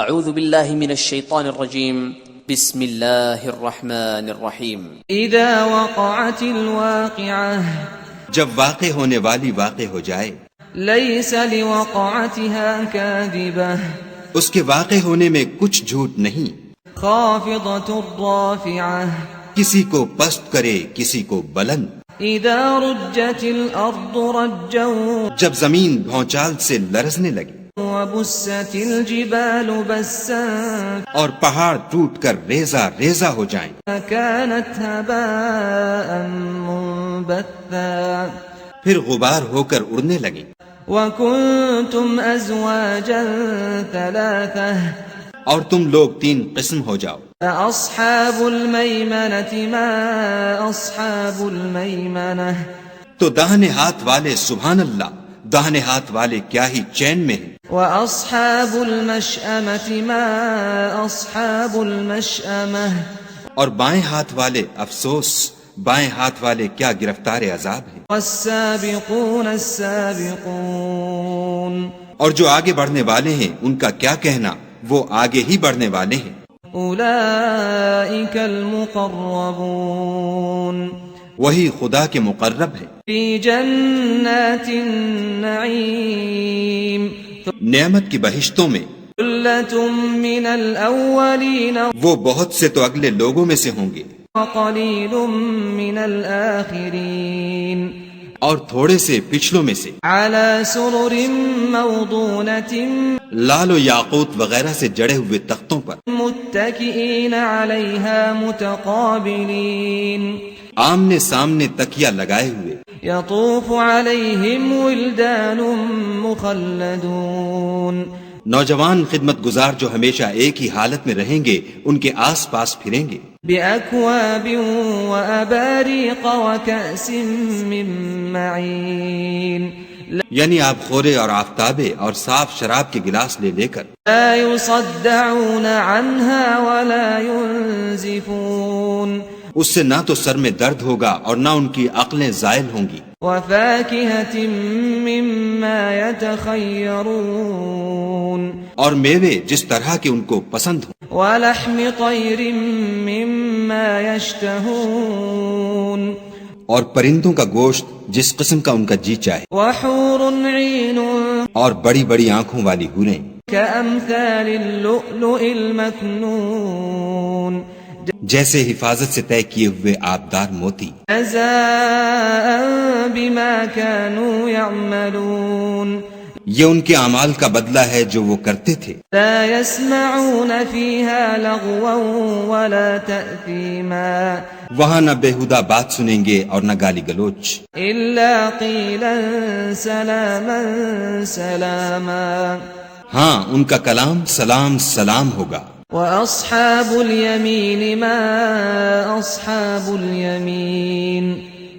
اعوذ باللہ من الشیطان الرجیم بسم اللہ الرحمن الرحیم اذا وقعت الواقعة جب واقع ہونے والی واقع ہو جائے ليس لوقعتها كاذبة اس کے واقع ہونے میں کچھ جھوٹ نہیں، خافضة رافعة کسی کو پست کرے کسی کو بلند، اذا رجت الارض رجا جب زمین بھونچال سے لرزنے لگے وبست الجبال بسا اور پہاڑ ٹوٹ کر ریزہ ریزہ ہو جائیں كانت هباء منبثا پھر غبار ہو کر اڑنے لگیں، وكنتم ازواجا ثلاثة اور تم لوگ 3 قسم ہو جاؤ، فأصحاب الميمنة ما أصحاب الميمنة تو داہنے ہاتھ والے سبحان اللہ، داہنے ہاتھ والے کیا ہی چین میں ہیں، وأصحاب المشأمة ما أصحاب المشأمة اور بائیں ہاتھ والے افسوس، بائیں ہاتھ والے کیا گرفتار عذاب ہیں، والسابقون السابقون اور جو آگے بڑھنے والے ہیں ان کا کیا کہنا، وہ آگے ہی بڑھنے والے ہیں، أولئك المقربون وہی خدا کے مقرب ہیں، في جنات النعيم نعمت کی بہشتوں میں، ثلة من الأولين وہ بہت سے تو اگلے لوگوں میں سے ہوں گے وقليل من الآخرين اور تھوڑے سے پچھلوں میں سے، على سرر موضونة لال و یاقوت وغیرہ سے جڑے ہوئے تختوں پر، متكئين عليها متقابلين آمنے سامنے تکیہ لگائے ہوئے، يطوف عليهم ولدان مخلدون نوجوان خدمت گزار جو ہمیشہ ایک ہی حالت میں رہیں گے ان کے آس پاس پھریں گے، بأكواب وأباريق وكأس من معين یعنی آپ خورے اور آفتابے اور صاف شراب کے گلاس لے لے کر، لا يصدعون عنها ولا ينزفون اس سے نہ تو سر میں درد ہوگا اور نہ ان کی عقلیں زائل ہوں گی، وفاكهة مما يتخيرون اور میوے جس طرح کے ان کو پسند ہوں، ولحم طير مما يشتهون اور پرندوں کا گوشت جس قسم کا ان کا جی چاہے، وحور عين اور بڑی بڑی آنکھوں والی حوریں كأمثال اللؤلؤ المكنون جیسے حفاظت سے طے کیے ہوئے آبدار موتی، جزاء بما كانوا يعملون یہ ان کے اعمال کا بدلہ ہے جو وہ کرتے تھے، لا يسمعون فيها لغوا ولا تأثيما وہاں نہ بےہودہ بات سنیں گے اور نہ گالی گلوچ، إلا قيلا سلاما سلاما ہاں ان کا کلام سلام سلام ہوگا، وأصحاب اليمين ما أصحاب اليمين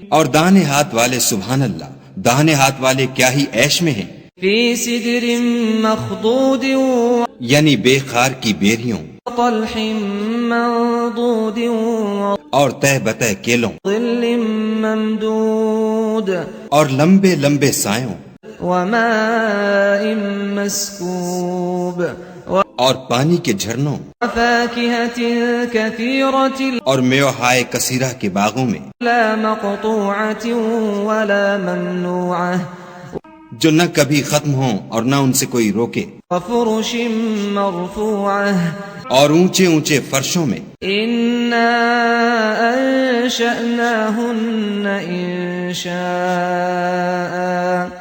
اور داہنے ہاتھ والے سبحان اللہ، داہنے ہاتھ والے کیا ہی عیش میں ہیں، في سدر مخضود یعنی بے خار کی بیریوں وطلح منضود اور تہ بتہ کیلوں وظل ممدود اور لمبے لمبے سایوں وماء مسكوب اور پانی کے جھرنوں وفاكهة كثيرة اور میوہائے کثیرہ کے باغوں میں، لا مقطوعة ولا ممنوعة جو نہ کبھی ختم ہوں اور نہ ان سے کوئی روکے، وفرش مرفوعة اور اونچے اونچے فرشوں میں، إنا أنشأناهن إنشاء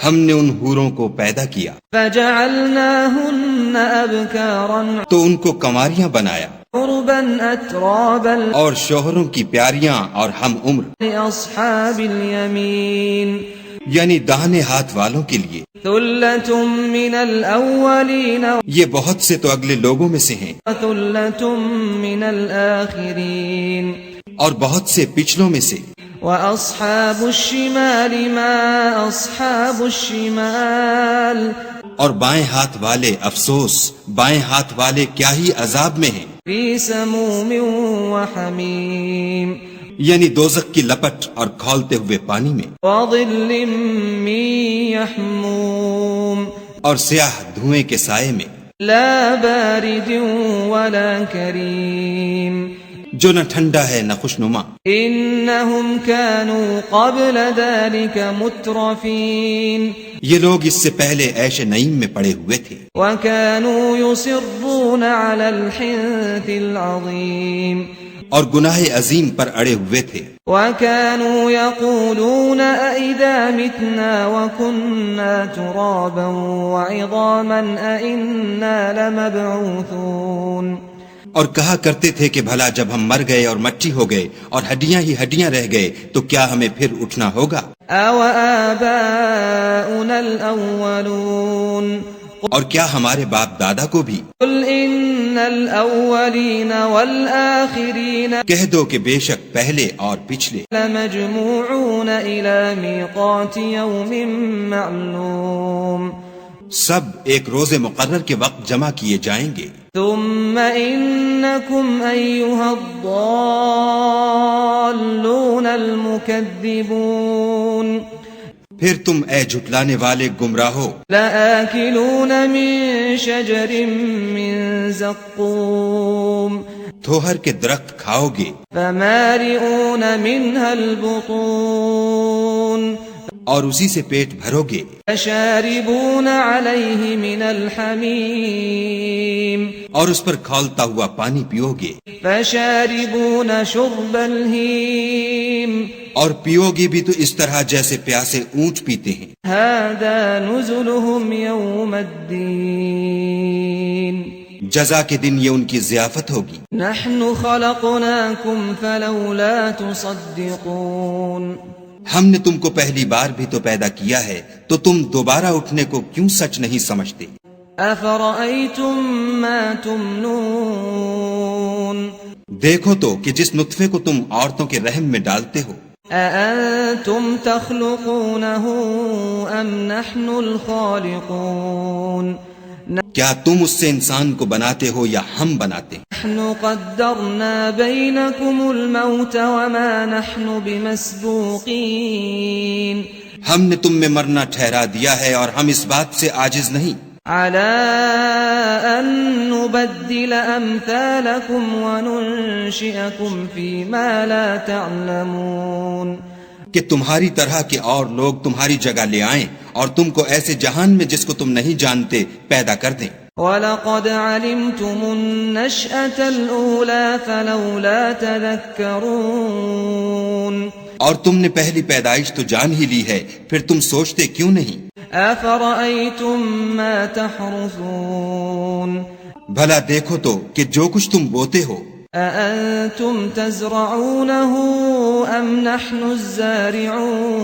ہم نے ان حوروں کو پیدا کیا فجعلناهن أبكارا تو ان کو کنواریاں بنایا عربا أترابا اور شوہروں کی پیاریاں اور ہم عمر، لأصحاب اليمين یعنی داہنے ہاتھ والوں کے لیے، ثلة من الأولين یہ بہت سے تو اگلے لوگوں میں سے ہیں وثلة من الآخرين اور بہت سے پچھلوں میں سے، وأصحاب الشمال ما أصحاب الشمال اور بائیں ہاتھ والے افسوس، بائیں ہاتھ والے کیا ہی عذاب میں ہیں، في سموم وحميم یعنی دوزخ کی لپٹ اور کھولتے ہوئے پانی میں، وظل من يحموم اور سیاہ دھوئیں کے سائے میں، لا بارد ولا كريم جو نہ ٹھنڈا ہے نہ خوشنما. إنهم كانوا قبل ذلك مترفين یہ لوگ اس سے پہلے عیش نعیم میں پڑے ہوئے تھے، وكانوا يصرون على الحنث العظيم اور گناہ عظیم پر اڑے ہوئے تھے. وكانوا يقولون أئذا متنا وكنا ترابا وعظاما أئنا لمبعوثون اور کہا کرتے تھے کہ بھلا جب ہم مر گئے اور مٹی ہو گئے اور ہڈیاں ہی ہڈیاں رہ گئے تو کیا ہمیں پھر اٹھنا ہوگا؟ أو آباؤنا الأولون اور کیا ہمارے باپ دادا کو بھی؟ قل إن الأولين والآخرين کہہ دو کہ بے شک پہلے اور پچھلے لمجموعون إلى ميقات يوم معلوم سب ایک روز مقرر کے وقت جمع کیے جائیں گے. ثم إنكم أيها الضالون المكذبون پھر تم اے جھٹلانے والے گمراہو لآكلون من شجر من زقوم تھوہر کے درخت کھاؤ گے، فمارئون منها البطون اور اسی سے پیٹ بھرو گے. فشاربون عليه من الحميم اور اس پر کھولتا ہوا پانی پیو گے، فشاربون شرب الهيم اور پیو گے بھی تو اس طرح جیسے پیاسے اونٹ پیتے ہیں. هذا نزلهم يوم الدين جزا کے دن یہ ان کی ضیافت ہوگی. نحن خلقناكم فلولا تصدقون ہم نے تم کو پہلی بار بھی تو پیدا کیا ہے تو تم دوبارہ اٹھنے کو کیوں سچ نہیں سمجھتے؟ أفرأيتم ما تمنون دیکھو تو کہ جس نطفے کو تم عورتوں کے رحم میں ڈالتے ہو، أأنتم تخلقونه أم نحن الخالقون کیا تم اس سے انسان کو بناتے ہو یا ہم بناتے ہیں؟ نحن قدرنا بينكم الموت وما نحن بمسبوقين ہم نے تم میں مرنا ٹھہرا دیا ہے اور ہم اس بات سے عاجز نہیں على أن نبدل أمثالكم وننشئكم فيما لا تعلمون کہ تمہاری طرح کے اور لوگ تمہاری جگہ لے آئیں اور تم کو ایسے جہان میں جس کو تم نہیں جانتے پیدا کر دیں. وَلَقَدْ عَلِمْتُمُ النَّشْأَةَ الْأُولَى فَلَوْلَا تَذَكَّرُونَ اور تم نے پہلی پیدائش تو جان ہی لی ہے، پھر تم سوچتے کیوں نہیں؟ أَفَرَأَيْتُم مَّا تَحْرُثُونَ بھلا دیکھو تو کہ جو کچھ تم بوتے ہو، أَأَنتُمْ تَزْرَعُونَهُ أَمْ نَحْنُ الزَّارِعُونَ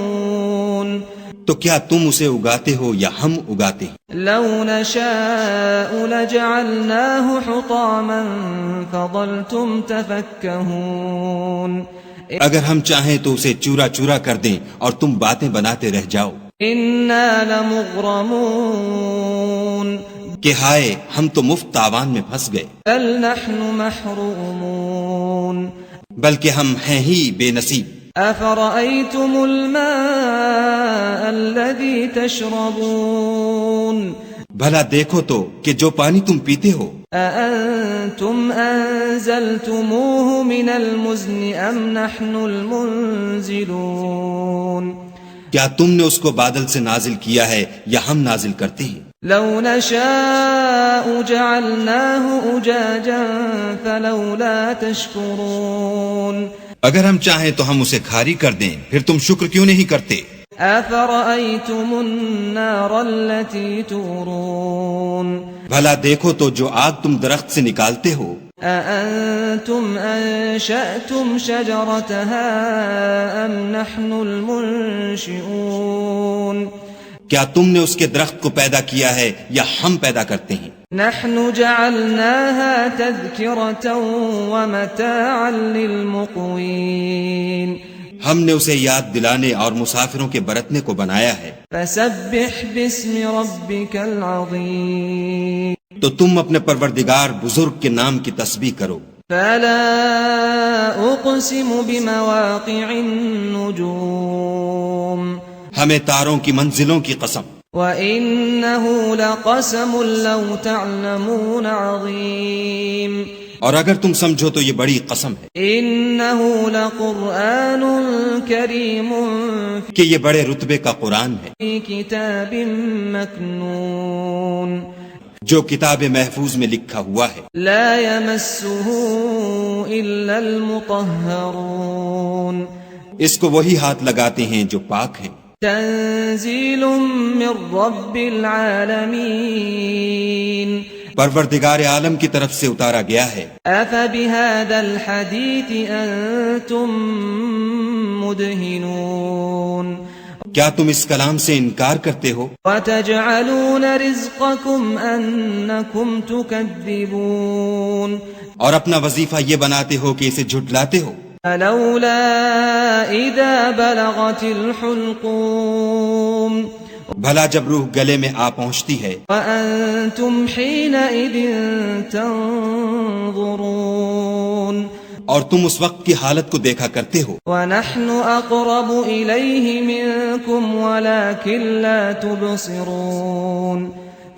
تو کیا تم اسے اگاتے ہو یا ہم اگاتے ہیں؟ لَوْ نَشَاءُ لَجَعَلْنَاهُ حُطَامًا فَظَلْتُمْ تَفَكَّهُونَ اگر ہم چاہیں تو اسے چورا چورا کر دیں اور تم باتیں بناتے رہ جاؤ. إِنَّا لَمُغْرَمُونَ کہ ہائے ہم تو مفت تاوان میں پھنس گئے، بل نحن محرومون بلکہ ہم ہیں ہی بے نصیب. أفرأيتم الماء الذي تشربون بھلا دیکھو تو کہ جو پانی تم پیتے ہو، أأنتم أنزلتموه من المزن أم نحن المنزلون کیا تم نے اس کو بادل سے نازل کیا ہے یا ہم نازل کرتے ہیں؟ لو نشاء جعلناه أجاجا فلولا تشكرون اگر ہم چاہیں تو ہم اسے کھاری کر دیں، پھر تم شکر کیوں نہیں کرتے؟ أفرأيتم النار التي تورون بھلا دیکھو تو جو آگ تم درخت سے نکالتے ہو، أأنتم أنشأتم شجرتها أم نحن المنشئون کیا تم نے اس کے درخت کو پیدا کیا ہے یا ہم پیدا کرتے ہیں؟ نحن جعلناها تذكرة ومتاعا للمقوين ہم نے اسے یاد دلانے اور مسافروں کے برتنے کو بنایا ہے. فسبح باسم ربك العظيم تو تم اپنے پروردگار بزرگ کے نام کی تسبیح کرو. فلا أقسم بمواقع النجوم ہمیں تاروں کی منزلوں کی قسم. وَإِنَّهُ لَقَسَمٌ لَّوْ تَعْلَمُونَ عَظِيمٌ اور اگر تم سمجھو تو یہ بڑی قسم ہے إِنَّهُ لَقُرْآنٌ كَرِيمٌ کہ یہ بڑے رتبے کا قرآن ہے فِي كِتَابٍ مَّكْنُونٍ جو کتاب محفوظ میں لکھا ہوا ہے لا يَمَسُّهُ إِلَّا الْمُطَهَّرُونَ اس کو وہی ہاتھ لگاتے ہیں جو پاک ہیں تنزيل من رب العالمين پروردگار عالم کی طرف سے اتارا گیا ہے أفبهذا الحديث أنتم مدهنون کیا تم اس کلام سے انکار کرتے ہو وتجعلون رزقكم أنكم تكذبون اور اپنا وظیفہ یہ بناتے ہو کہ اسے جھٹلاتے ہو فلولا إذا بلغت الحلقوم بھلا جب روح گلے میں آ پہنچتی ہے وأنتم حينئذ تنظرون اور تم اس وقت کی حالت کو دیکھا کرتے ہو ونحن أقرب إليه منكم ولكن لا تبصرون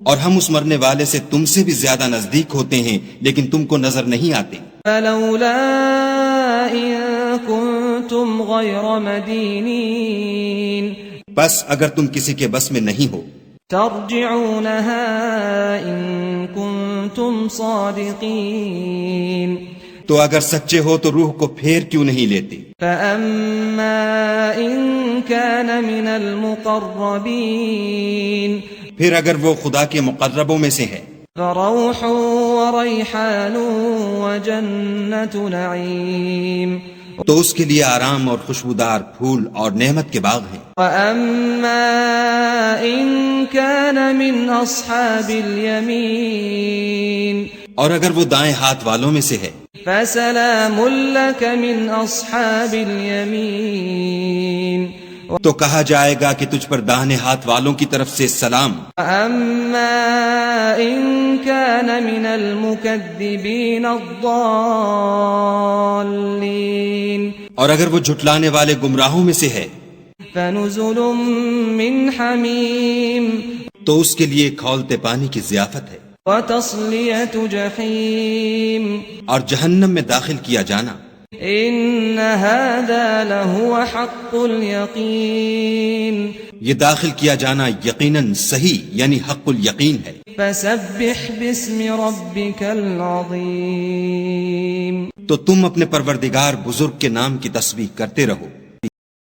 اور ہم اس مرنے والے سے تم سے بھی زیادہ نزدیک ہوتے ہیں لیکن تم کو نظر نہیں آتے فلولا إن كنتم غير مدينين بس اگر تم کسی کے بس میں نہیں ہو ترجعونها إن كنتم صادقين تو اگر سچے ہو تو روح کو پھیر کیوں نہیں لیتے فأما إن كان من المقربين پھر اگر وہ خدا کے مقربوں میں سے ہے فروح وريحان وجنة نعيم تو اس کے لیے آرام اور خوشبودار پھول اور نعمت کے باغ ہیں وأما إن كان من أصحاب اليمين اور اگر وہ دائیں ہاتھ والوں میں سے ہے فسلام لك من أصحاب اليمين تو کہا جائے گا کہ تجھ پر داہنے ہاتھ والوں کی طرف سے سلام وأما إن كان من المكذبين الضالين اور اگر وہ جھٹلانے والے گمراہوں میں سے ہے فنزل من حميم تو اس کے لیے کھولتے پانی کی ضیافت ہے وتصلية جحيم اور جہنم میں داخل کیا جانا إن هذا لهو حق اليقين یہ داخل کیا جانا یقیناً صحیح یعنی حق الیقین ہے فسبح باسم ربك العظيم تو تم اپنے پروردگار بزرگ کے نام کی تسبیح کرتے رہو